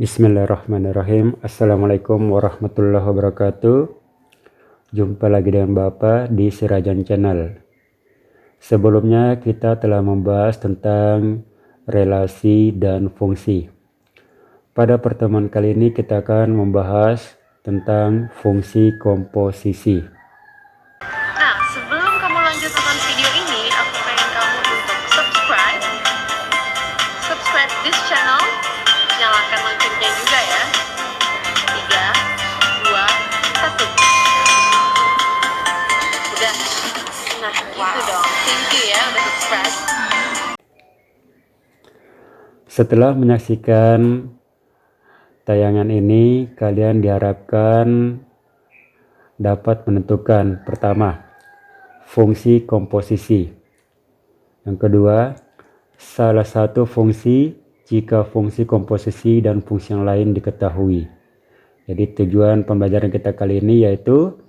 Bismillahirrahmanirrahim. Assalamualaikum warahmatullahi wabarakatuh. Jumpa lagi dengan Bapak di Sirajan Channel. Sebelumnya kita telah membahas tentang relasi dan fungsi. Pada pertemuan kali ini kita akan membahas tentang fungsi komposisi. Nah, sebelum kamu lanjut nonton video ini, aku pengen kamu untuk subscribe this channel, nyalakan loncengnya juga ya. 3, 2, 1. Udah. Nah, gitu dong. Thank you ya udah subscribe. Setelah menyaksikan tayangan ini, kalian diharapkan dapat menentukan pertama, fungsi komposisi. Yang kedua, salah satu fungsi jika fungsi komposisi dan fungsi yang lain diketahui. Jadi tujuan pembelajaran kita kali ini yaitu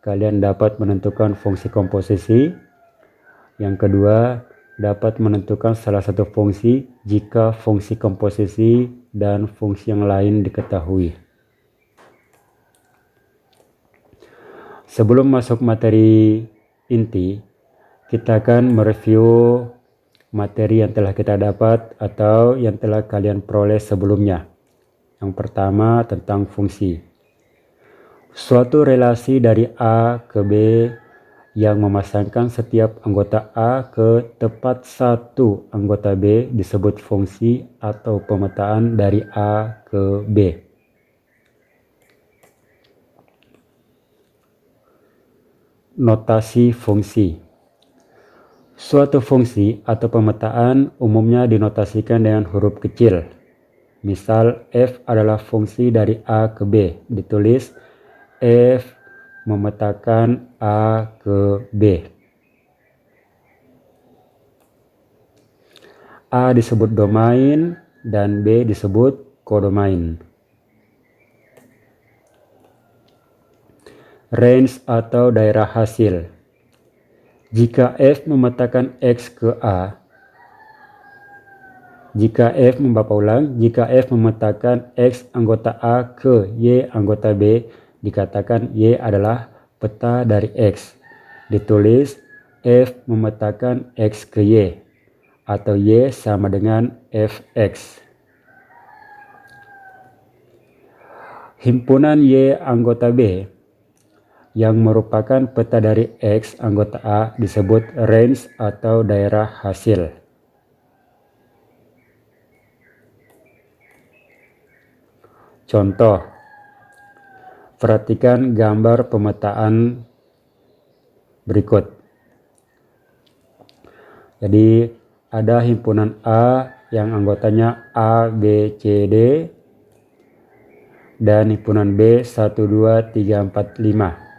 kalian dapat menentukan fungsi komposisi. Yang kedua, dapat menentukan salah satu fungsi jika fungsi komposisi dan fungsi yang lain diketahui. Sebelum masuk materi inti, kita akan mereview materi yang telah kita dapat atau yang telah kalian peroleh sebelumnya. Yang pertama tentang fungsi. Suatu relasi dari A ke B yang memasangkan setiap anggota A ke tepat satu anggota B disebut fungsi atau pemetaan dari A ke B. Notasi fungsi. Suatu fungsi atau pemetaan umumnya dinotasikan dengan huruf kecil. Misal F adalah fungsi dari A ke B, ditulis F memetakan A ke B. A disebut domain dan B disebut kodomain. Range atau daerah hasil. Jika F memetakan X ke A, jika F memetakan X anggota A ke Y anggota B, dikatakan Y adalah peta dari X. Ditulis F memetakan X ke Y atau Y sama dengan Fx. Himpunan Y anggota B yang merupakan peta dari X anggota A disebut range atau daerah hasil. Contoh, perhatikan gambar pemetaan berikut. Jadi ada himpunan A yang anggotanya A, B, C, D dan himpunan B 1, 2, 3, 4, 5.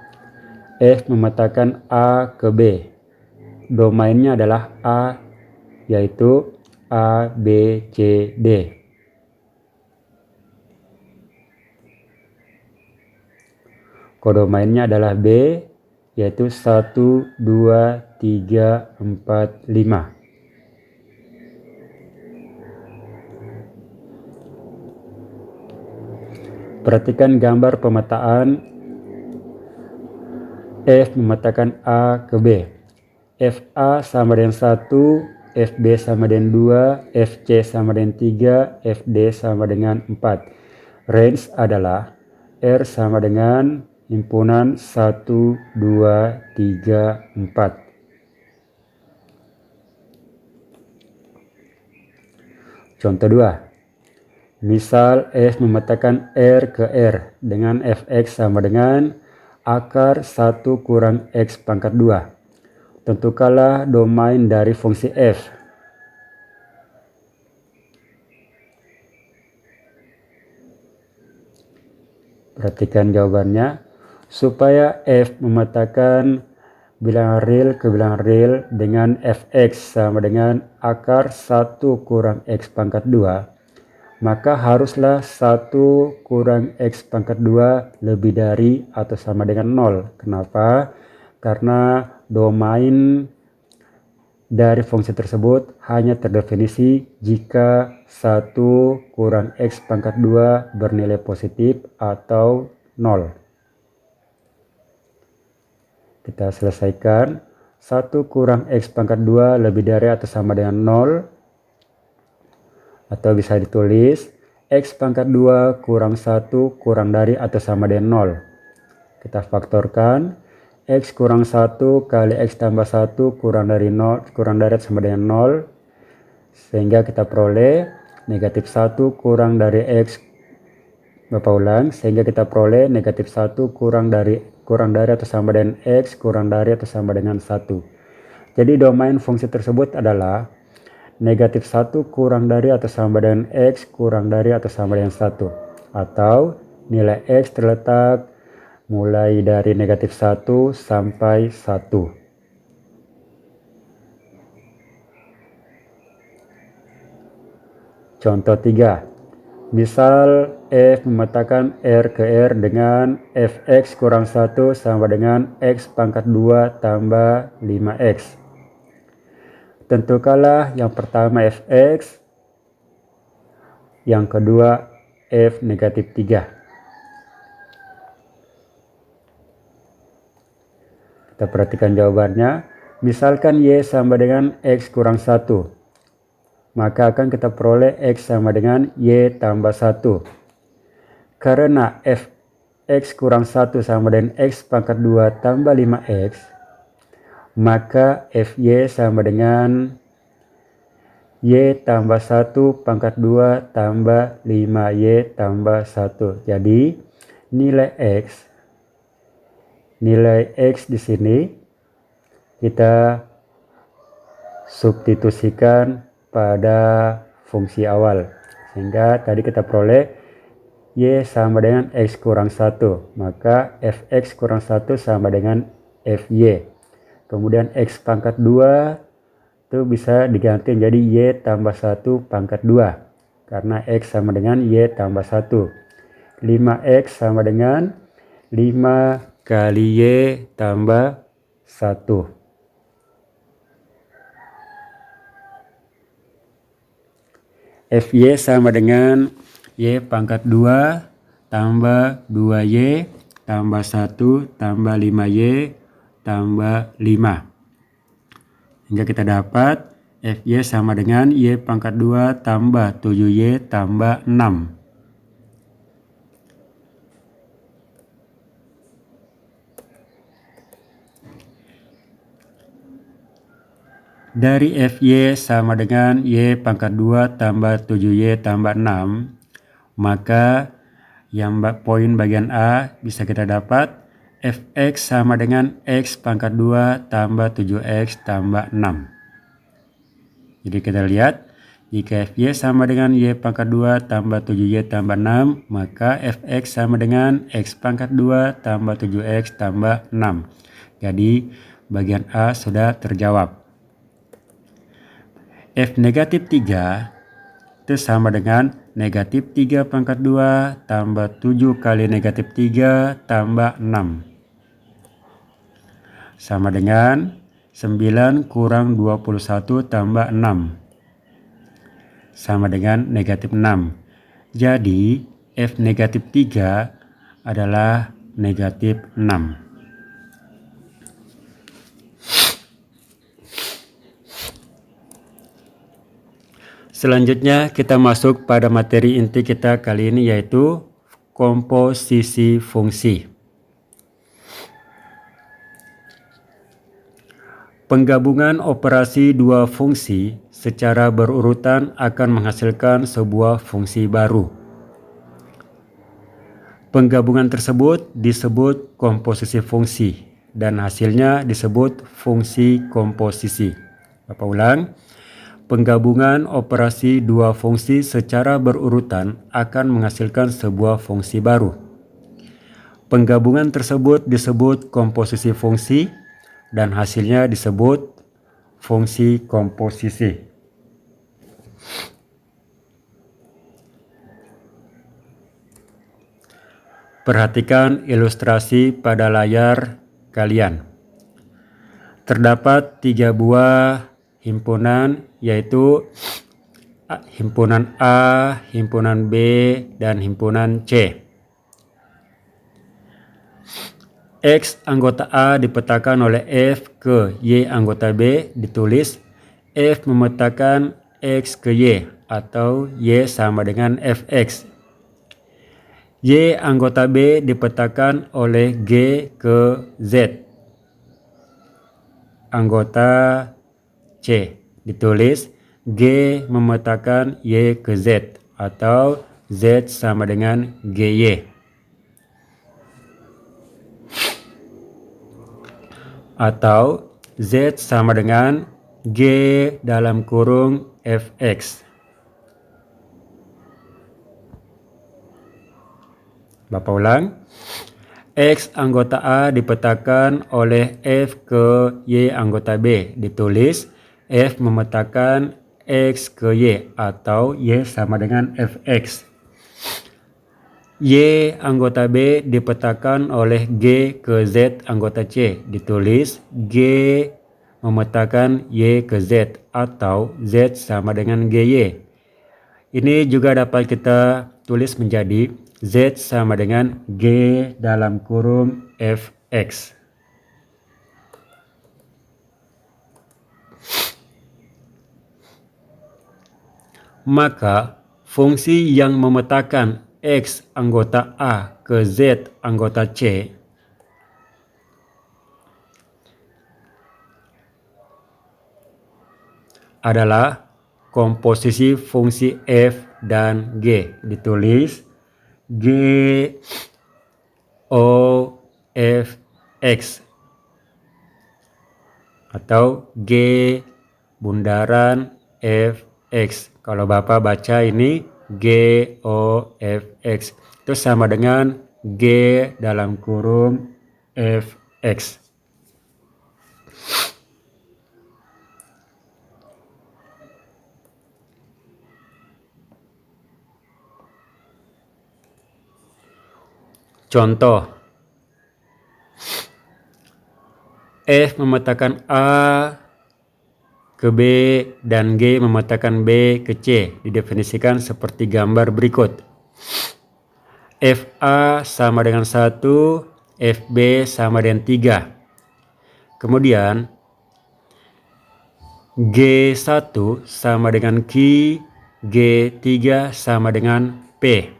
F memetakan A ke B. Domainnya adalah A, yaitu A, B, C, D. Kodomainnya adalah B, yaitu 1, 2, 3, 4, 5. Perhatikan gambar pemetaan F memetakan A ke B. FA sama dengan 1, FB sama dengan 2, FC sama dengan 3, FD sama dengan 4. Range adalah R sama dengan himpunan 1, 2, 3, 4. Contoh 2. Misal F memetakan R ke R dengan Fx sama dengan akar 1 kurang X pangkat 2. Tentukanlah domain dari fungsi F. Perhatikan jawabannya. Supaya F memetakan bilangan real ke bilangan real dengan Fx sama dengan akar 1 kurang X pangkat 2, maka haruslah 1 kurang X pangkat 2 lebih dari atau sama dengan 0. Kenapa? Karena domain dari fungsi tersebut hanya terdefinisi jika 1 kurang X pangkat 2 bernilai positif atau 0. Kita selesaikan. 1 kurang X pangkat 2 lebih dari atau sama dengan 0. Atau bisa ditulis X pangkat 2 kurang 1 kurang dari atau sama dengan 0. Kita faktorkan. X kurang 1 kali X tambah 1 kurang dari 0, kurang dari atau sama dengan 0. Sehingga kita peroleh negatif 1 kurang dari X. Bapak ulang. Sehingga kita peroleh negatif 1 kurang dari atau sama dengan X kurang dari atau sama dengan 1. Jadi domain fungsi tersebut adalah negatif 1 kurang dari atau sama dengan X kurang dari atau sama dengan 1. Atau nilai X terletak mulai dari negatif 1 sampai 1. Contoh 3. Misal F memetakan R ke R dengan Fx kurang 1 sama dengan X pangkat 2 tambah 5X. Tentukanlah yang pertama Fx, yang kedua F negatif 3. Kita perhatikan jawabannya. Misalkan Y sama dengan X kurang 1. Maka akan kita peroleh X sama dengan Y tambah 1. Karena Fx kurang 1 sama dengan X pangkat 2 tambah 5X. Maka Fy sama dengan Y tambah 1 pangkat 2 tambah 5Y tambah 1. Jadi nilai X di sini kita substitusikan pada fungsi awal. Sehingga tadi kita peroleh Y sama dengan X kurang 1. Maka Fx kurang 1 sama dengan Fy. Kemudian X pangkat 2 itu bisa diganti jadi Y tambah 1 pangkat 2. Karena X sama dengan Y tambah 1. 5X sama dengan 5 kali Y tambah 1. Fy sama dengan Y pangkat 2 tambah 2Y tambah 1 tambah 5Y tambah 5. Hingga kita dapat Fy sama dengan Y pangkat 2 tambah 7Y tambah 6. Dari Fy sama dengan Y pangkat 2 tambah 7Y tambah 6, maka yang poin bagian A bisa kita dapat Fx sama dengan X pangkat 2 tambah 7X tambah 6. Jadi kita lihat, jika Fy sama dengan Y pangkat 2 tambah 7Y tambah 6, maka Fx sama dengan X pangkat 2 tambah 7X tambah 6. Jadi bagian A sudah terjawab. F negatif 3 itu sama dengan negatif 3 pangkat 2 tambah 7 kali negatif 3 tambah 6. Sama dengan 9 kurang 21 tambah 6. Sama dengan negatif 6. Jadi F negatif 3 adalah negatif 6. Selanjutnya kita masuk pada materi inti kita kali ini, yaitu komposisi fungsi. Penggabungan operasi dua fungsi secara berurutan akan menghasilkan sebuah fungsi baru. Penggabungan tersebut disebut komposisi fungsi dan hasilnya disebut fungsi komposisi. Bapak ulang. Penggabungan operasi dua fungsi secara berurutan akan menghasilkan sebuah fungsi baru. Penggabungan tersebut disebut komposisi fungsi dan hasilnya disebut fungsi komposisi. Perhatikan ilustrasi pada layar kalian. Terdapat 3 buah himpunan, yaitu himpunan A, himpunan B, dan himpunan C. X anggota A dipetakan oleh F ke Y anggota B, ditulis F memetakan X ke Y atau Y sama dengan Fx. Y anggota B dipetakan oleh G ke Z anggota C, ditulis G memetakan Y ke Z atau Z sama dengan GY. Atau Z sama dengan G dalam kurung Fx. Bapak ulang. X anggota A dipetakan oleh F ke Y anggota B, ditulis F memetakan X ke Y atau Y sama dengan Fx. Y anggota B dipetakan oleh G ke Z anggota C, ditulis G memetakan Y ke Z atau Z sama dengan GY. Ini juga dapat kita tulis menjadi Z sama dengan G dalam kurung Fx. Maka fungsi yang memetakan X anggota A ke Z anggota C adalah komposisi fungsi F dan G, ditulis G O F X atau G bundaran Fx. Kalau Bapak baca ini G O F X itu sama dengan G dalam kurung Fx. Contoh, F memetakan A ke B dan G memetakan B ke C, didefinisikan seperti gambar berikut. FA sama dengan 1, FB sama dengan 3. Kemudian G1 sama dengan Q, G3 sama dengan P.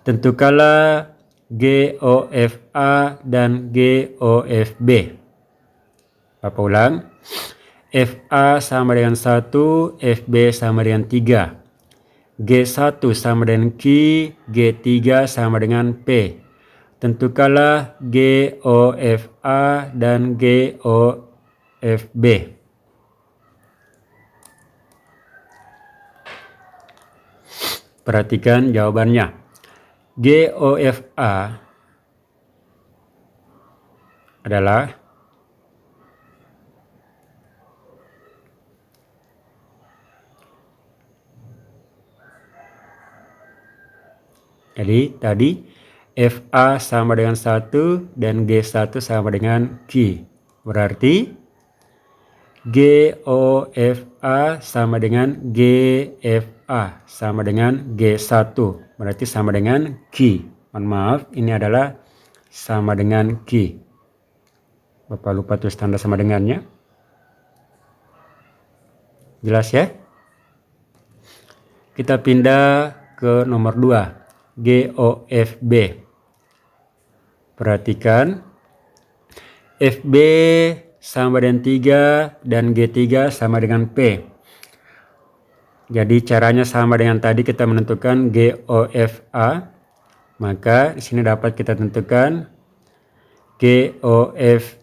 Tentukanlah GOFA dan GOFB. Bapak ulang. FA sama dengan 1, FB sama dengan 3. G1 sama dengan Q, G3 sama dengan P. Tentukanlah GOFA dan GOFB. Perhatikan jawabannya. GOFA adalah tadi FA sama dengan 1 dan G1 sama dengan Q. Berarti GOFA sama dengan GFA sama dengan G1. Berarti sama dengan Q. Mohon maaf, ini adalah sama dengan Q. Bapak lupa tulis tanda sama dengannya. Jelas ya? Kita pindah ke nomor 2. GOFB. Perhatikan. FB sama dengan 3 dan G3 sama dengan P. Jadi caranya sama dengan tadi, kita menentukan GOFA. Maka di sini dapat kita tentukan GOFB,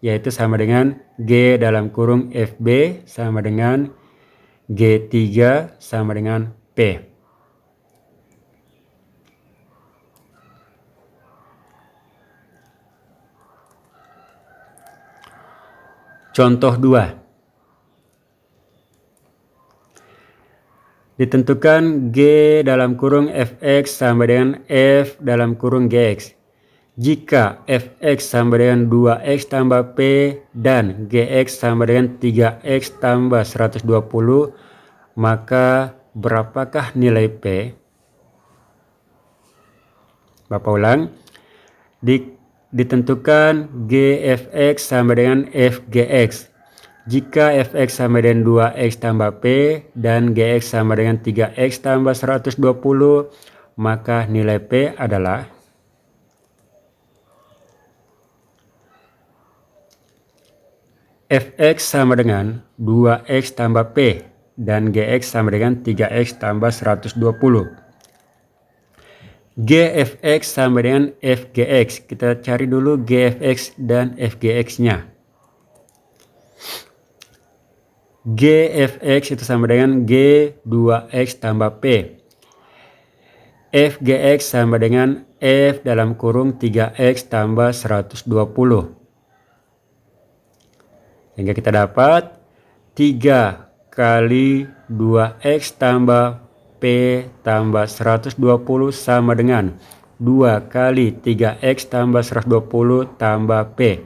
yaitu sama dengan G dalam kurung FB sama dengan G3 sama dengan P. Contoh 2. Ditentukan G dalam kurung Fx sama dengan F dalam kurung Gx. Jika fx sama dengan 2x tambah p dan gx sama dengan 3x tambah 120, maka berapakah nilai p? Bapak ulang. Ditentukan gfx sama dengan fgx. Jika fx sama dengan 2x tambah p dan gx sama dengan 3x tambah 120, maka nilai p adalah fx sama dengan 2x tambah p dan gx sama dengan 3x tambah 120. Gfx sama dengan fgx. Kita cari dulu gfx dan fgx-nya. Gfx itu sama dengan G 2x tambah P. Fgx sama dengan F dalam kurung 3x tambah 120. Sehingga kita dapat 3 kali 2x tambah P tambah 120 sama dengan 2 kali 3x tambah 120 tambah P.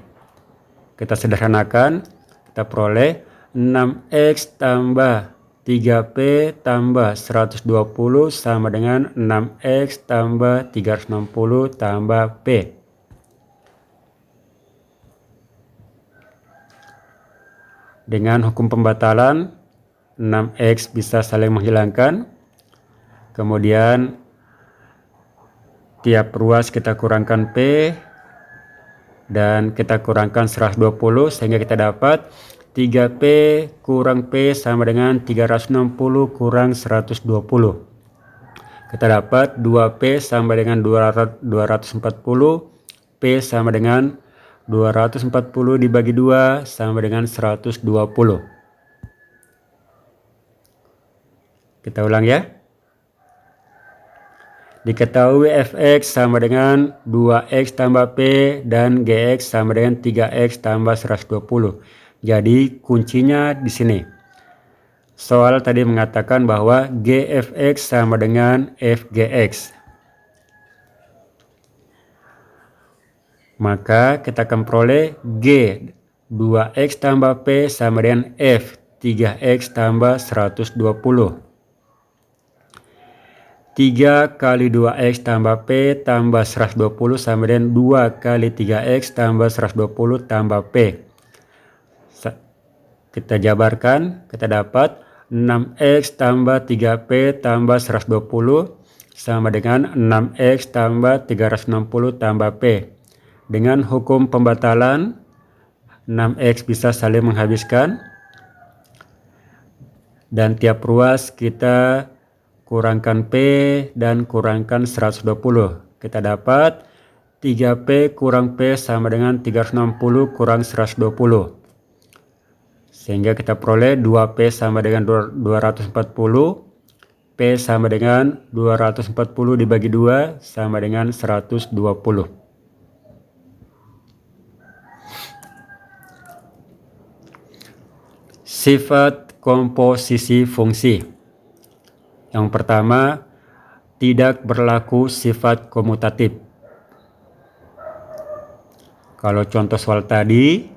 Kita sederhanakan, kita peroleh 6x tambah 3p tambah 120 sama dengan 6x tambah 360 tambah p. Dengan hukum pembatalan, 6x bisa saling menghilangkan. Kemudian tiap ruas kita kurangkan p dan kita kurangkan 120 sehingga kita dapat 3p kurang p sama dengan 360 kurang 120. Kita dapat 2p sama dengan 240, p sama dengan 240 dibagi 2 sama dengan 120. Kita ulang ya. Diketahui fx sama dengan 2x tambah p dan gx sama dengan 3x tambah 120. Jadi kuncinya di sini. Soal tadi mengatakan bahwa gfx sama dengan fgx. Maka kita akan peroleh G 2x tambah P sama dengan F 3x tambah 120. 3 kali 2x tambah P tambah 120 sama dengan 2 kali 3x tambah 120 tambah P. Kita jabarkan, kita dapat 6x tambah 3P tambah 120 sama dengan 6x tambah 360 tambah P. Dengan hukum pembatalan, 6x bisa saling menghabiskan. Dan tiap ruas kita kurangkan P dan kurangkan 120. Kita dapat 3P kurang P sama dengan 360 kurang 120. Sehingga kita peroleh 2P sama dengan 240. P sama dengan 240 dibagi 2 sama dengan 120. Sifat komposisi fungsi. Yang pertama, tidak berlaku sifat komutatif. Kalau contoh soal tadi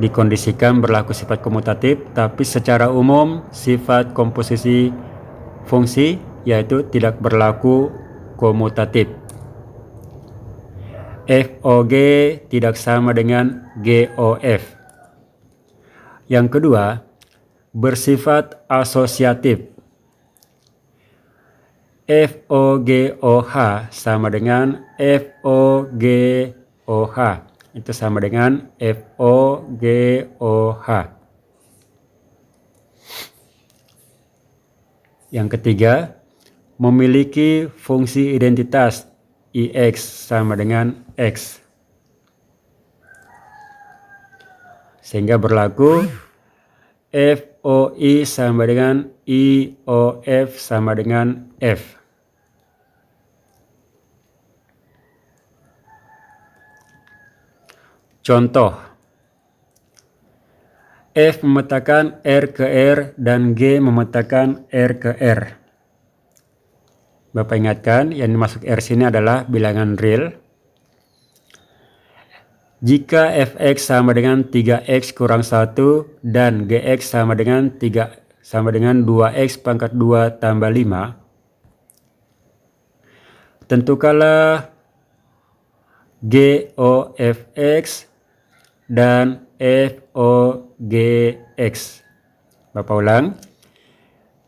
dikondisikan berlaku sifat komutatif, tapi secara umum sifat komposisi fungsi yaitu tidak berlaku komutatif. FOG tidak sama dengan GOF. Yang kedua, bersifat asosiatif. FOGOH sama dengan FOGOH. Itu sama dengan FOGOH. Yang ketiga, memiliki fungsi identitas IX sama dengan X. Sehingga berlaku FOI sama dengan IOF sama dengan F. Contoh, F memetakan R ke R dan G memetakan R ke R. Bapak ingatkan yang dimaksud R sini adalah bilangan real. Jika fx sama dengan 3x kurang 1 dan gx sama dengan 2x pangkat 2 tambah 5, tentukanlah GOFX dan FOGX. Bapak ulang.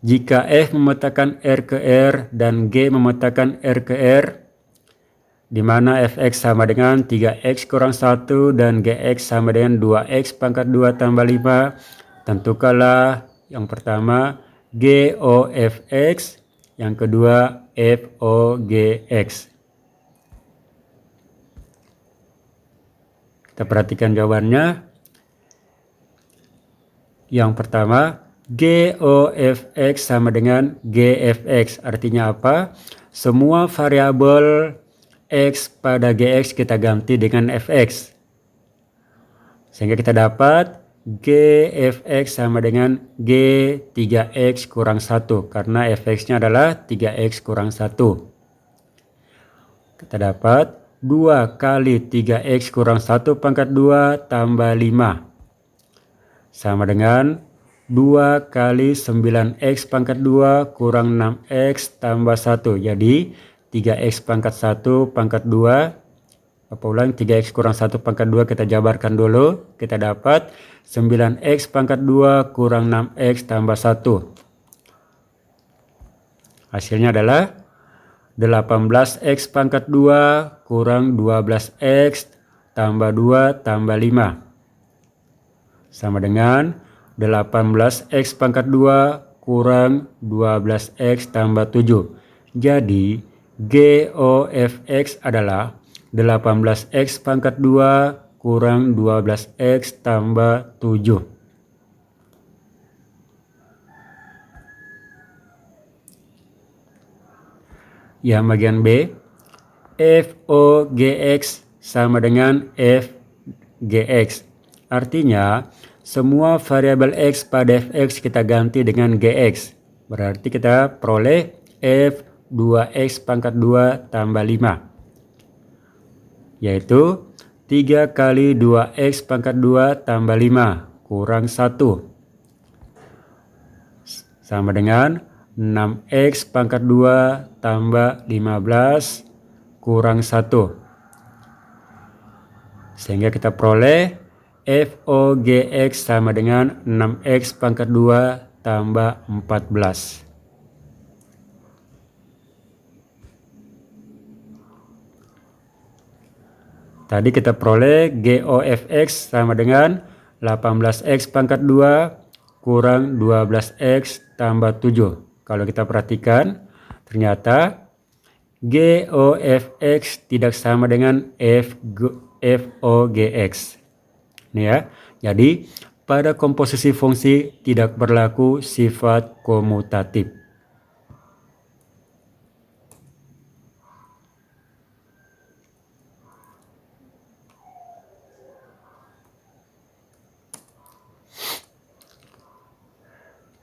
Jika F memetakan R ke R dan G memetakan R ke R, di mana fx sama dengan 3x kurang 1 dan gx sama dengan 2x pangkat 2 tambah 5, tentukanlah yang pertama GOFX, yang kedua FOGX. Kita perhatikan jawabannya. Yang pertama, GOFX sama dengan GFX. Artinya apa? Semua variabel X pada Gx kita ganti dengan Fx. Sehingga kita dapat GFX sama dengan G 3x kurang 1. Karena Fx-nya adalah 3x kurang 1. Kita dapat 2 kali 3x kurang 1 pangkat 2 tambah 5. Sama dengan 2 kali 9x pangkat 2 kurang 6x tambah 1. Jadi 3x pangkat 1 pangkat 2. Bapak ulang, 3x kurang 1 pangkat 2 kita jabarkan dulu. Kita dapat 9x pangkat 2 kurang 6x tambah 1. Hasilnya adalah 18x pangkat 2 kurang 12x tambah 2 tambah 5. Sama dengan 18x pangkat 2 kurang 12x tambah 7. Jadi GOFX adalah 18x pangkat 2 kurang 12x tambah 7. Yang bagian B, FOGX sama dengan FGX. Artinya semua variabel X pada Fx kita ganti dengan Gx. Berarti kita peroleh F 2x pangkat 2 tambah 5, yaitu 3 kali 2x pangkat 2 tambah 5 kurang 1, sama dengan 6x pangkat 2 tambah 15 kurang 1. Sehingga kita peroleh FOGX sama dengan 6x pangkat 2 tambah 14. Tadi kita peroleh GOFX sama dengan 18x pangkat 2 kurang 12x tambah 7. Kalau kita perhatikan, ternyata GOFX tidak sama dengan FOGX. Ini ya. Jadi pada komposisi fungsi tidak berlaku sifat komutatif.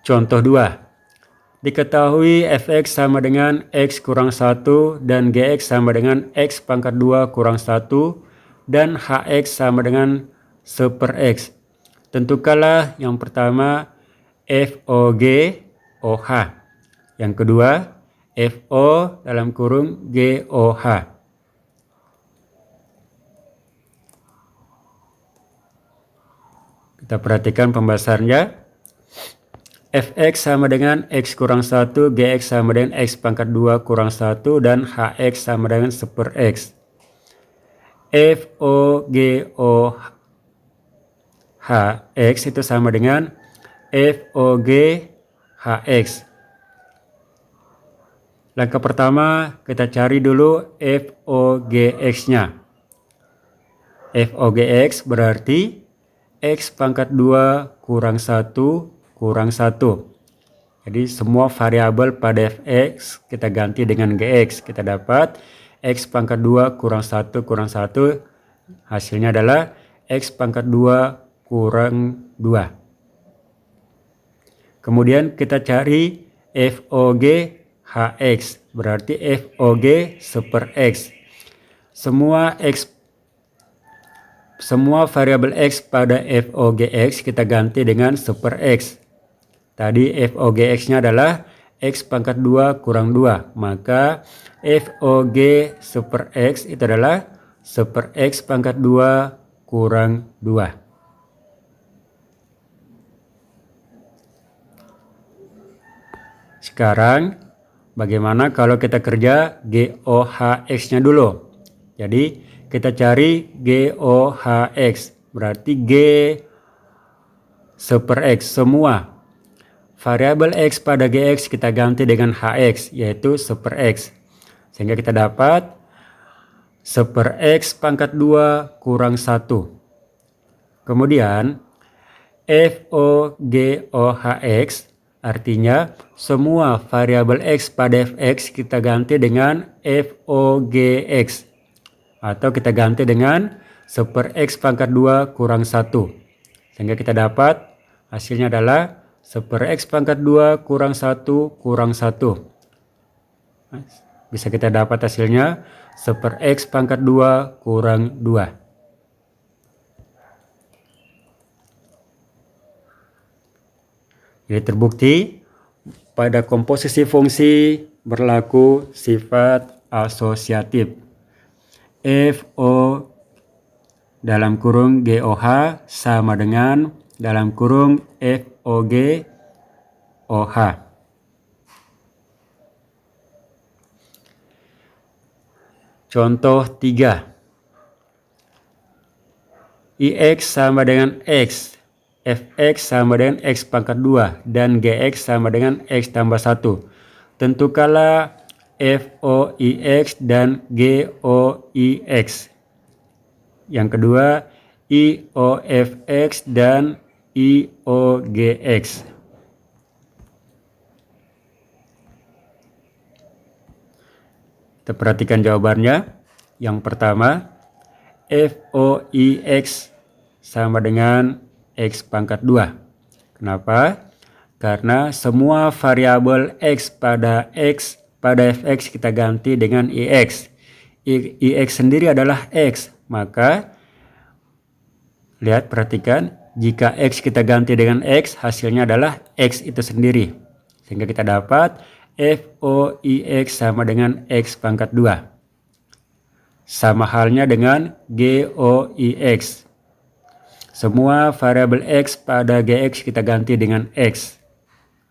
Contoh 2. Diketahui fx sama dengan x kurang 1 dan gx sama dengan x pangkat 2 kurang 1 dan hx sama dengan 1/x. Tentukanlah yang pertama FOG OH. Yang kedua FO dalam kurung GOH. Kita perhatikan pembahasannya. Fx sama dengan x kurang 1, gx sama dengan x pangkat 2 kurang 1, dan hx sama dengan 1/x. FOGOHX itu sama dengan FOGHX. Langkah pertama kita cari dulu FOGX-nya. FOGX berarti x pangkat 2 kurang 1 kurang 1. Jadi semua variabel pada fx kita ganti dengan gx. Kita dapat x pangkat 2 kurang 1 kurang 1. Hasilnya adalah x pangkat 2 kurang 2. Kemudian kita cari FOGH. hx, berarti fog super x. Semua variabel x pada fogx kita ganti dengan super x. Tadi fogx-nya adalah x pangkat 2 kurang 2, maka fog super x itu adalah super x pangkat 2 kurang 2. Sekarang bagaimana kalau kita kerja GOHX-nya dulu? Jadi kita cari GOHX, berarti G super X. Semua variabel X pada GX kita ganti dengan HX, yaitu super X. Sehingga kita dapat super X pangkat 2 kurang 1. Kemudian FOGOHX artinya semua variabel X pada fx kita ganti dengan FOGX. Atau kita ganti dengan super X pangkat 2 kurang 1. Sehingga kita dapat hasilnya adalah super X pangkat 2 kurang 1 kurang 1. Bisa kita dapat hasilnya super X pangkat 2 kurang 2. Jadi terbukti pada komposisi fungsi berlaku sifat asosiatif. FO dalam kurung GOH sama dengan dalam kurung FOG OH. Contoh 3. IX sama dengan X, Fx sama dengan X pangkat 2, dan Gx sama dengan X tambah 1. Tentukanlah FOIX dan GOIX. Yang kedua, IOFX dan IOGX. Kita perhatikan jawabannya. Yang pertama, FOIX sama dengan X pangkat 2. Kenapa? Karena semua variabel X pada fx kita ganti dengan IX. IX sendiri adalah X. Maka, lihat, perhatikan. Jika X kita ganti dengan X, hasilnya adalah X itu sendiri. Sehingga kita dapat FOIX sama dengan X pangkat 2. Sama halnya dengan GOIX. Semua variabel X pada GX kita ganti dengan X.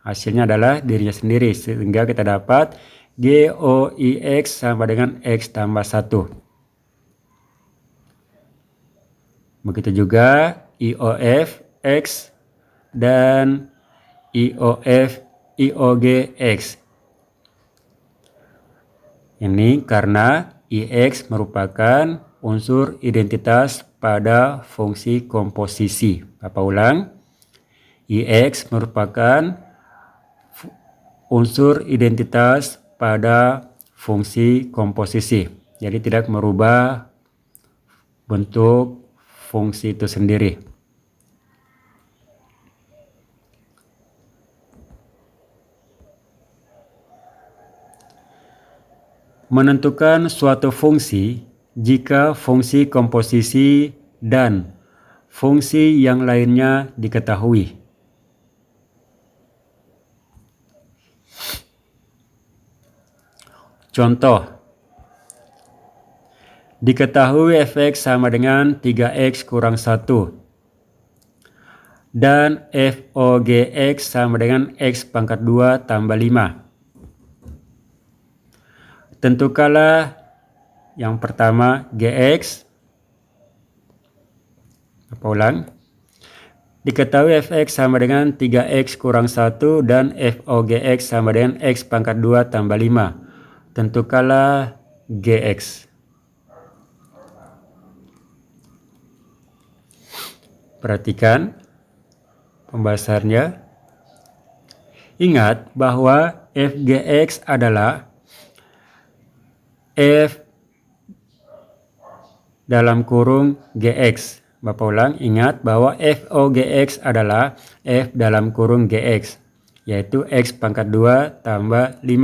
Hasilnya adalah dirinya sendiri. Sehingga kita dapat GOIX sama dengan X tambah 1. Begitu juga IOFX dan IOGX. Ini karena IX merupakan unsur identitas pada fungsi komposisi. Bapak ulang. IX merupakan unsur identitas pada fungsi komposisi. Jadi tidak merubah bentuk fungsi itu sendiri. Menentukan suatu fungsi jika fungsi komposisi dan fungsi yang lainnya diketahui. Contoh, diketahui fx sama dengan 3x kurang 1 dan FOGX sama dengan x pangkat 2 tambah 5. Tentukanlah yang pertama Gx. Apa ulang? Diketahui fx sama dengan 3x kurang 1 dan FOGX sama dengan x pangkat 2 tambah 5. Tentukanlah Gx. Perhatikan pembahasannya. Ingat bahwa Fgx adalah F dalam kurung Gx. Bapak ulang, ingat bahwa FOGX adalah F dalam kurung Gx, yaitu X pangkat 2 tambah 5.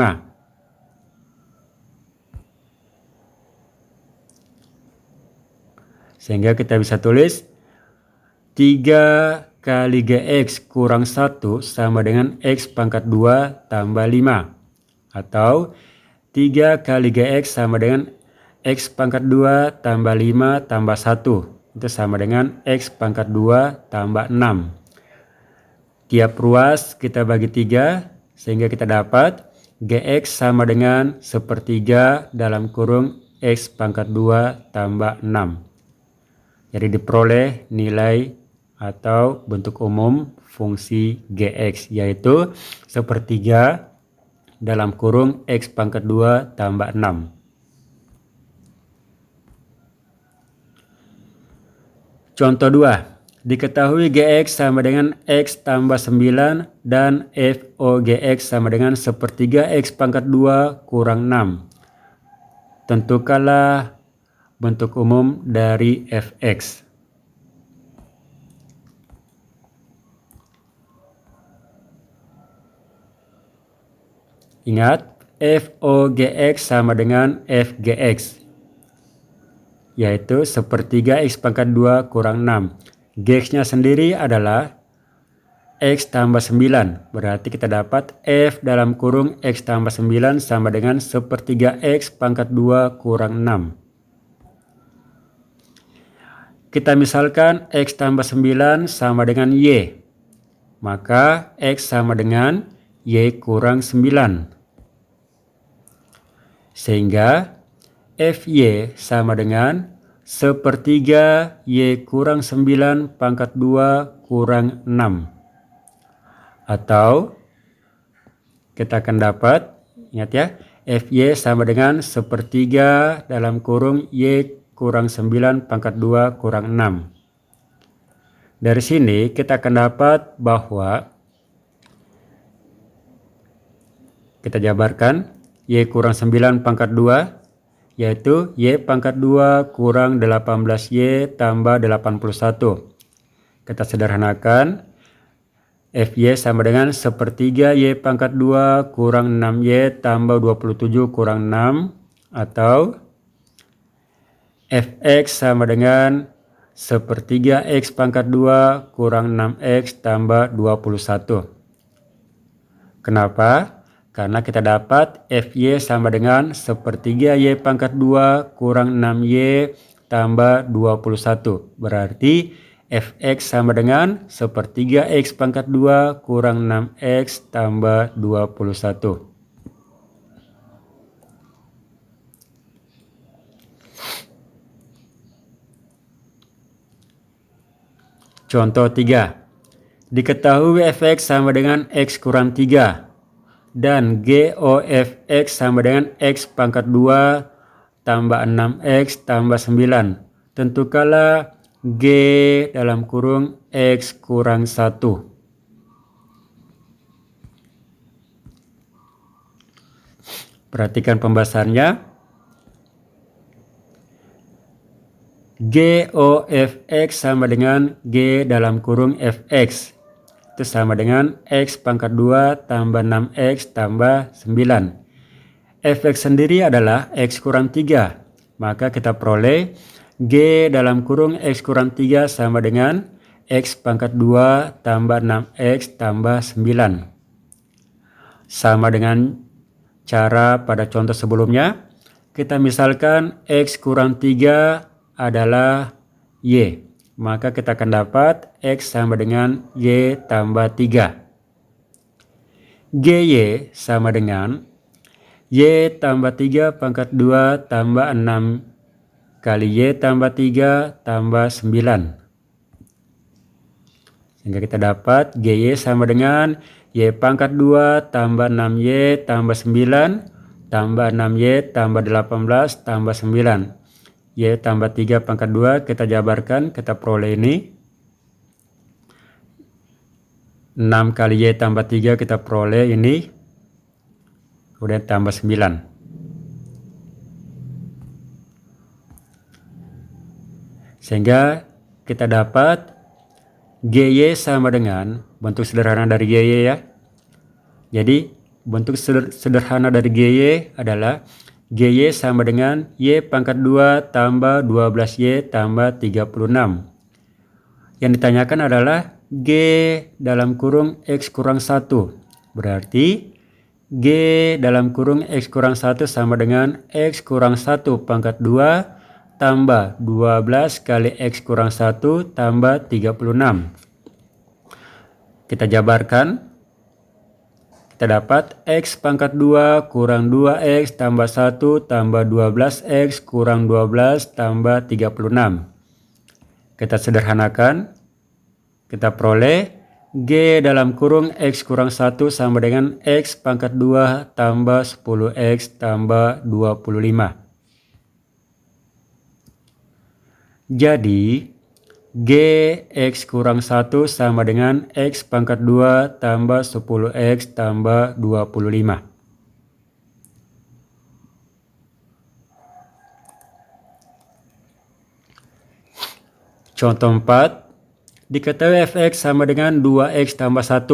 Sehingga kita bisa tulis 3 kali GX kurang 1 sama dengan X pangkat 2 tambah 5. Atau 3 kali GX sama dengan X pangkat 2 tambah 5 tambah 1. Itu sama dengan X pangkat 2 tambah 6. Tiap ruas kita bagi 3 sehingga kita dapat GX sama dengan 1/3 dalam kurung X pangkat 2 tambah 6. Jadi diperoleh nilai atau bentuk umum fungsi GX, yaitu 1/3 dalam kurung X pangkat 2 tambah 6. Contoh 2. Diketahui GX sama dengan X tambah 9 dan FOGX sama dengan 1/3 X pangkat 2 kurang 6. Tentukanlah bentuk umum dari Fx. Ingat, FOGX sama dengan FGX, yaitu 1/3 X pangkat 2 kurang 6. GX-nya sendiri adalah X tambah 9. Berarti kita dapat F dalam kurung X tambah 9 sama dengan 1/3 X pangkat 2 kurang 6. Kita misalkan X tambah 9 sama dengan Y. Maka X sama dengan Y kurang 9. Sehingga Fy sama dengan 1/3 Y kurang 9 pangkat 2 kurang 6. Atau kita akan dapat, ingat ya, Fy sama dengan 1/3 dalam kurung Y kurang 9 pangkat 2 kurang 6. Dari sini kita akan dapat bahwa kita jabarkan Y kurang 9 pangkat 2 yaitu Y pangkat 2 kurang 18Y tambah 81. Kita sederhanakan, Fy sama dengan 1/3 Y pangkat 2 kurang 6Y tambah 27 kurang 6. Atau Fx sama dengan 1/3 X pangkat 2 kurang 6X tambah 21. Kenapa? Karena kita dapat Fy sama dengan 1/3 Y pangkat 2 kurang 6Y tambah 21. Berarti Fx sama dengan 1/3 X pangkat 2 kurang 6X tambah 21. Contoh 3. Diketahui Fx sama dengan X kurang 3. Dan GOFX sama dengan X pangkat 2 tambah 6X tambah 9. Tentukanlah G dalam kurung X kurang 1. Perhatikan pembahasannya. GOFX sama dengan G dalam kurung Fx. Itu sama dengan X pangkat 2 tambah 6X tambah 9. Fx sendiri adalah X kurang 3. Maka kita peroleh G dalam kurung X kurang 3 sama dengan X pangkat 2 tambah 6X tambah 9. Sama dengan cara pada contoh sebelumnya. Kita misalkan X kurang 3 adalah Y. Maka kita akan dapat X sama dengan Y tambah 3. GY sama dengan Y tambah 3 pangkat 2 tambah 6 kali Y tambah 3 tambah 9. Sehingga kita dapat GY sama dengan Y pangkat 2 tambah 6Y tambah 9 tambah 6Y tambah 18 tambah 9. Y tambah 3 pangkat 2 kita jabarkan, kita peroleh ini. 6 kali Y tambah 3 kita peroleh ini. Kemudian tambah 9. Sehingga kita dapat GY sama dengan bentuk sederhana dari GY ya. Jadi bentuk sederhana dari GY adalah GY sama dengan Y pangkat 2 tambah 12Y tambah 36. Yang ditanyakan adalah G dalam kurung X kurang 1. Berarti G dalam kurung X kurang 1 sama dengan X kurang 1 pangkat 2 tambah 12 kali X kurang 1 tambah 36. Kita jabarkan. Kita dapat X pangkat 2 kurang 2X tambah 1 tambah 12X kurang 12 tambah 36. Kita sederhanakan. Kita peroleh G dalam kurung X kurang 1 sama dengan X pangkat 2 tambah 10X tambah 25. Jadi G X kurang 1 sama dengan X pangkat 2 tambah 10X tambah 25. Contoh 4. Diketahui fx sama dengan 2x tambah 1.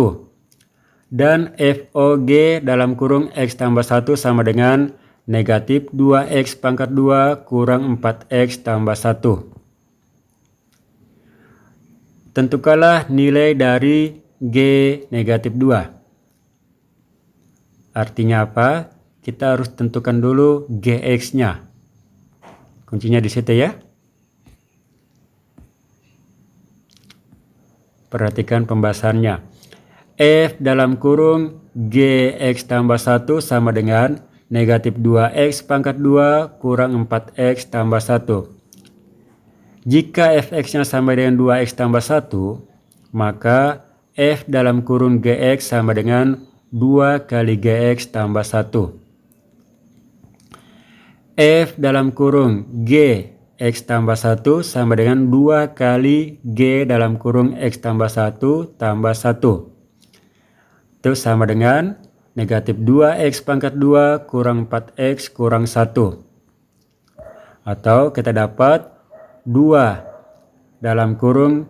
Dan FOG dalam kurung x tambah 1 sama dengan negatif 2x pangkat 2 kurang 4x tambah 1. Tentukanlah nilai dari G negatif 2. Artinya apa? Kita harus tentukan dulu Gx-nya. Kuncinya di situ ya. Perhatikan pembahasannya. F dalam kurung Gx tambah 1 sama dengan negatif 2x pangkat 2 kurang 4x tambah 1. Jika fx-nya sama dengan 2x tambah 1, maka F dalam kurung Gx sama dengan 2 kali Gx tambah 1. F dalam kurung G X tambah 1 sama dengan 2 kali G dalam kurung X tambah 1 tambah 1. Itu sama dengan negatif 2X pangkat 2 kurang 4X kurang 1. Atau kita dapat 2 dalam kurung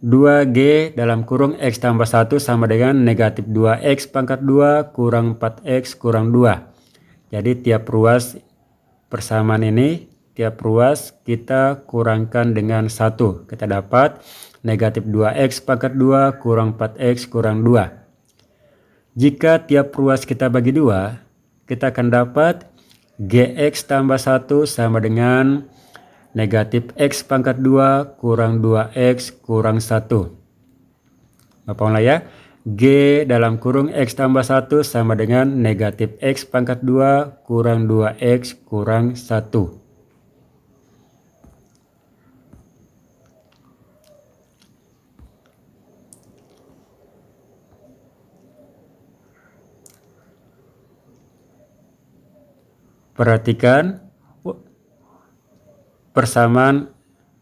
2G dalam kurung X tambah 1 sama dengan negatif 2X pangkat 2 kurang 4X kurang 2. Jadi tiap ruas persamaan ini, tiap ruas kita kurangkan dengan 1. Kita dapat negatif 2x pangkat 2 kurang 4x kurang 2. Jika tiap ruas kita bagi 2, kita akan dapat gx tambah 1 sama dengan negatif x pangkat 2 kurang 2x kurang 1. Bapak ulang ya. G dalam kurung x tambah 1 sama dengan negatif x pangkat 2 kurang 2x kurang 1. Perhatikan persamaan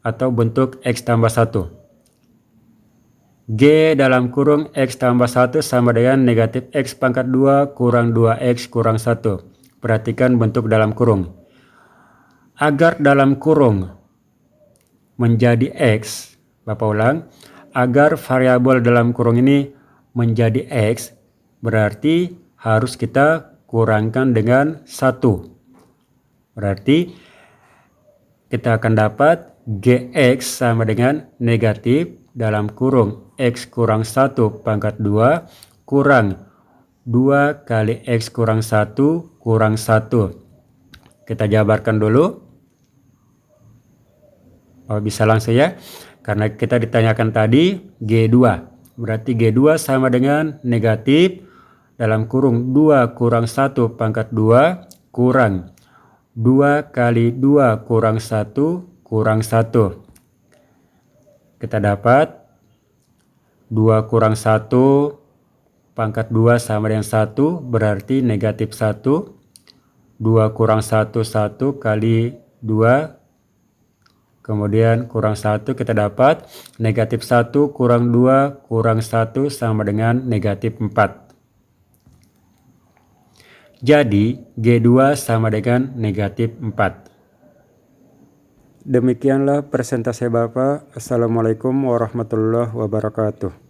atau bentuk x tambah 1. G dalam kurung x tambah 1 sama dengan negatif x pangkat 2 kurang 2x kurang 1. Perhatikan bentuk dalam kurung. Agar dalam kurung menjadi x, Bapak ulang, agar variabel dalam kurung ini menjadi x, berarti harus kita kurangkan dengan 1. Berarti kita akan dapat gx sama dengan negatif dalam kurung x kurang 1 pangkat 2 kurang 2 kali x kurang 1 kurang 1. Kita jabarkan dulu. Oh, bisa langsung ya. Karena kita ditanyakan tadi G2. Berarti G2 sama dengan negatif dalam kurung 2 kurang 1 pangkat 2 kurang 2 kali 2 kurang 1 kurang 1. Kita dapat 2 kurang 1 pangkat 2 sama dengan 1 berarti negatif 1. 2 kurang 1 1 kali 2 kemudian kurang 1, kita dapat negatif 1 kurang 2 kurang 1 sama dengan negatif 4. Jadi G2 sama dengan negatif 4. Demikianlah presentasi Bapak. Assalamualaikum warahmatullahi wabarakatuh.